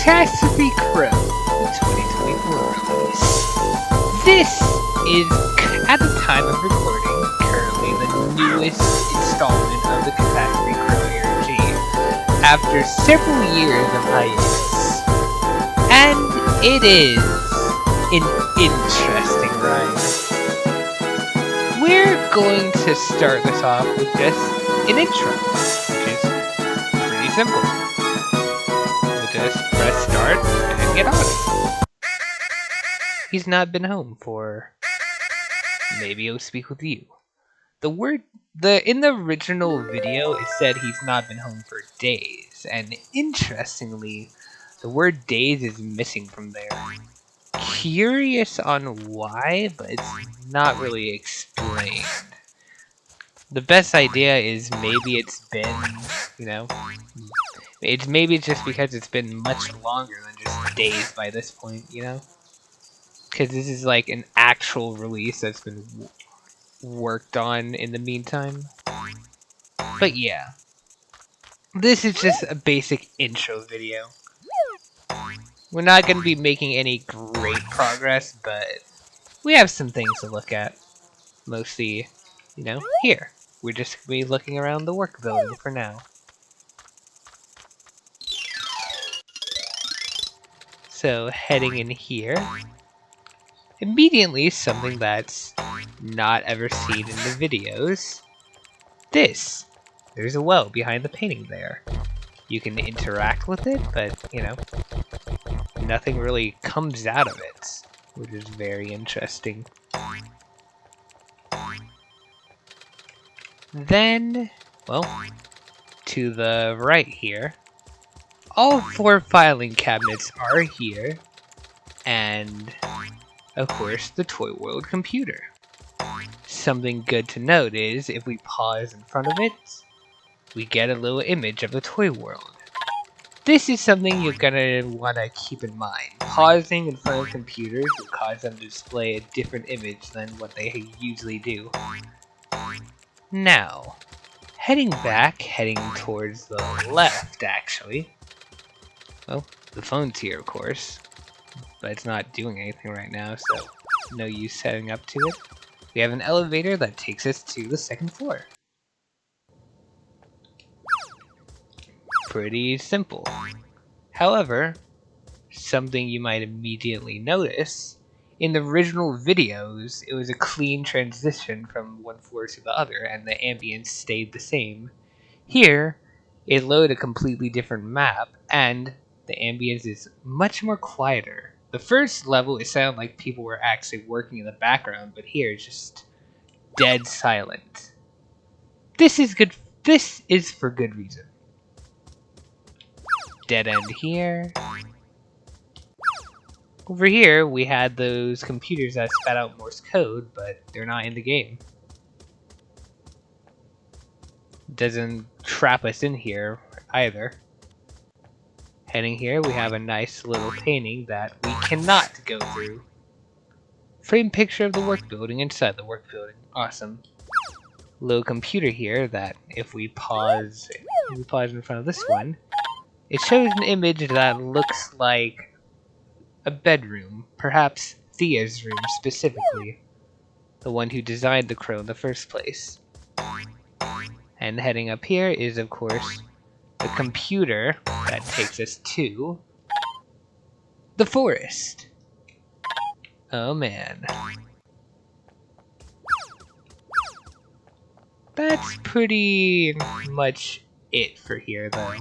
Catastrophe Crow, the 2024 release. This is, at the time of recording, currently the newest installment of the Catastrophe Crow RPG, after several years of hiatus. And it is an interesting ride. We're going to start this off with just an intro, which is pretty simple. We'll just press start and get on. He's not been home for... Maybe he'll speak with you. In the original video, it said he's not been home for days, and interestingly, the word days is missing from there. Curious on why, but it's not really explained. The best idea is maybe it's been, maybe it's just because it's been much longer than just days by this point, Because this is like an actual release that's been worked on in the meantime. But yeah, this is just a basic intro video. We're not going to be making any great progress, but we have some things to look at. Mostly, here. We're just going to be looking around the work building for now. So, heading in here. Immediately, something that's not ever seen in the videos. There's a well behind the painting there. You can interact with it, but, nothing really comes out of it, which is very interesting. Then, to the right here, all 4 filing cabinets are here, and, of course, the Toy World computer. Something good to note is, if we pause in front of it, we get a little image of the Toy World. This is something you're gonna want to keep in mind. Pausing in front of computers will cause them to display a different image than what they usually do. Now, heading towards the left, actually. Well, the phone's here, of course, but it's not doing anything right now, so no use setting up to it. We have an elevator that takes us to the 2nd floor. Pretty simple. However, something you might immediately notice, in the original videos, it was a clean transition from one floor to the other, and the ambience stayed the same. Here, it loaded a completely different map, and the ambience is much more quieter. The first level, it sounded like people were actually working in the background, but here it's just dead silent. This is good. This is for good reason. Dead end here. Over here, we had those computers that spat out Morse code, but they're not in the game. Doesn't trap us in here either. Heading here, we have a nice little painting that we cannot go through. Frame picture of the work building inside the work building. Awesome. Little computer here that if we pause in front of this one, it shows an image that looks like a bedroom, perhaps Thea's room specifically, the one who designed the crow in the first place. And heading up here is, of course, the computer that takes us to the forest. Oh man. That's pretty much it for here, though.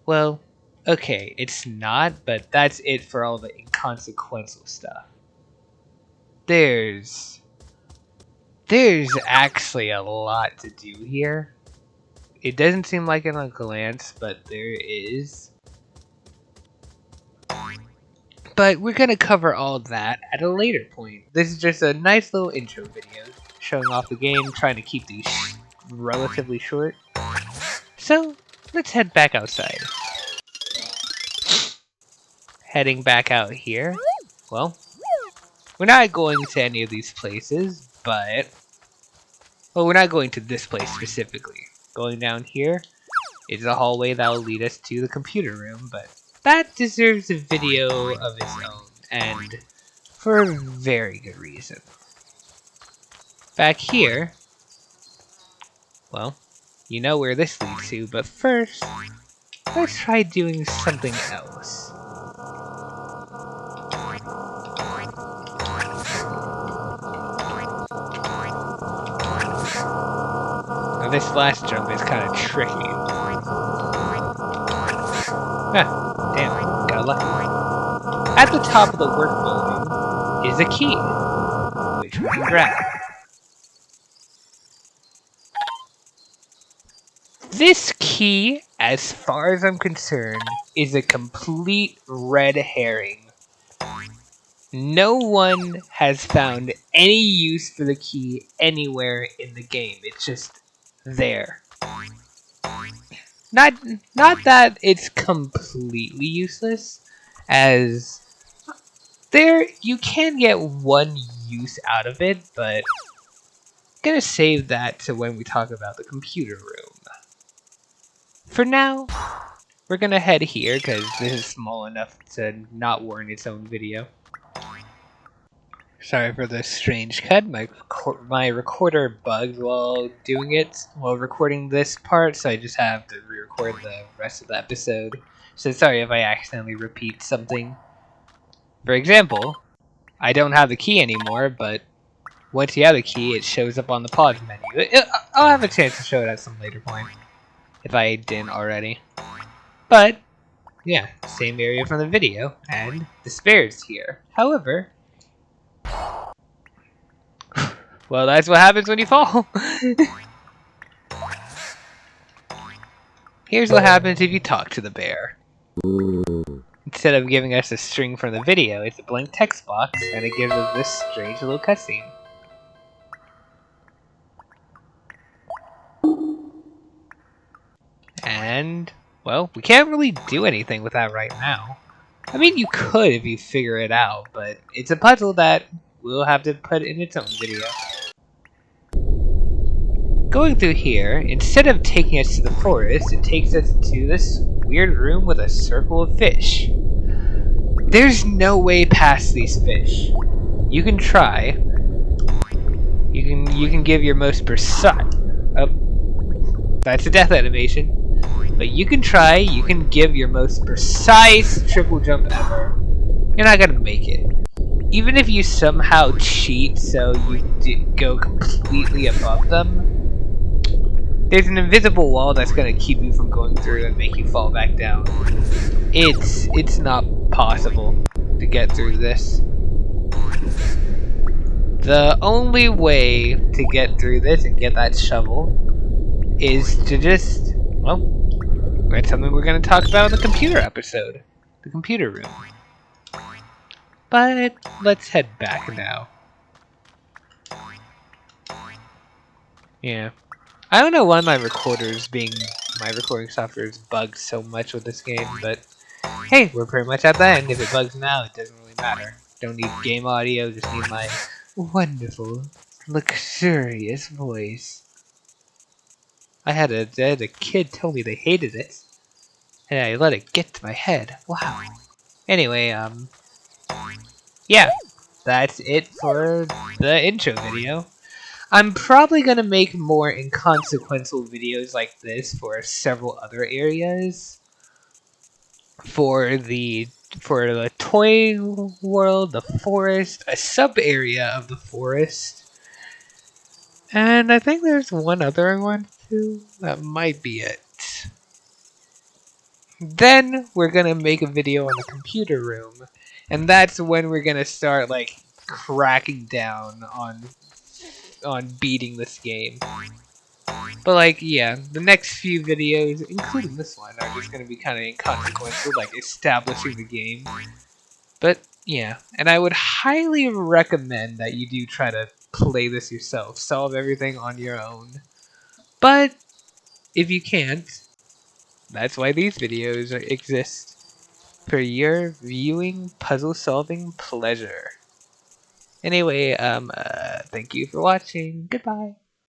Well, okay, it's not, but that's it for all the inconsequential stuff. There's actually a lot to do here. It doesn't seem like it on a glance, but there is. But we're gonna cover all that at a later point. This is just a nice little intro video, showing off the game, trying to keep these relatively short. So, let's head back outside. Heading back out here. Well, we're not going to any of these places, but... Well, we're not going to this place specifically. Going down here is a hallway that will lead us to the computer room, but that deserves a video of its own, and for a very good reason. Back here, well, you know where this leads to, but first, let's try doing something else. Now this last jump is kind of tricky. Ah, damn, got lucky. At the top of the work building is a key, which we can grab. This key, as far as I'm concerned, is a complete red herring. No one has found any use for the key anywhere in the game. It's just there. Not that it's completely useless, as there you can get one use out of it, but I'm gonna save that to when we talk about the computer room. For now, we're gonna head here because this is small enough to not warrant its own video. Sorry for the strange cut. My recorder bugged while doing it, while recording this part, so I just have to re-record the rest of the episode. So sorry if I accidentally repeat something. For example, I don't have the key anymore, but once you have the key, it shows up on the pause menu. I'll have a chance to show it at some later point, if I didn't already. But, yeah, same area from the video, and the spare's here. However, well, that's what happens when you fall. Here's what happens if you talk to the bear. Instead of giving us a string from the video, it's a blank text box, and it gives us this strange little cutscene. And, well, we can't really do anything with that right now. I mean, you could if you figure it out, but it's a puzzle that we'll have to put in its own video. Going through here, instead of taking us to the forest, it takes us to this weird room with a circle of fish. There's no way past these fish. You can try. You can give your most precise. Oh, that's a death animation. But you can try. You can give your most precise triple jump ever. You're not gonna make it. Even if you somehow cheat so you go completely above them, there's an invisible wall that's gonna keep you from going through and make you fall back down. It's not possible to get through this. The only way to get through this and get that shovel is to just, well, that's something we're gonna talk about in the computer episode. The computer room. But let's head back now. Yeah. I don't know why my recording software is bugged so much with this game, but hey, we're pretty much at the end. If it bugs now, it doesn't really matter. Don't need game audio, just need my wonderful, luxurious voice. I had a kid tell me they hated it, and I let it get to my head. Wow. Anyway, yeah, that's it for the intro video. I'm probably gonna make more inconsequential videos like this for several other areas. For the toy world, the forest, a sub area of the forest, and I think there's one other one too. That might be it. Then we're gonna make a video on the computer room, and that's when we're gonna start like cracking down on beating this game. But like, yeah, the next few videos, including this one, are just gonna be kind of inconsequential, like establishing the game. But yeah, and I would highly recommend that you do try to play this yourself, solve everything on your own. But if you can't, that's why these videos exist. For your viewing, puzzle-solving pleasure. Anyway, thank you for watching. Goodbye.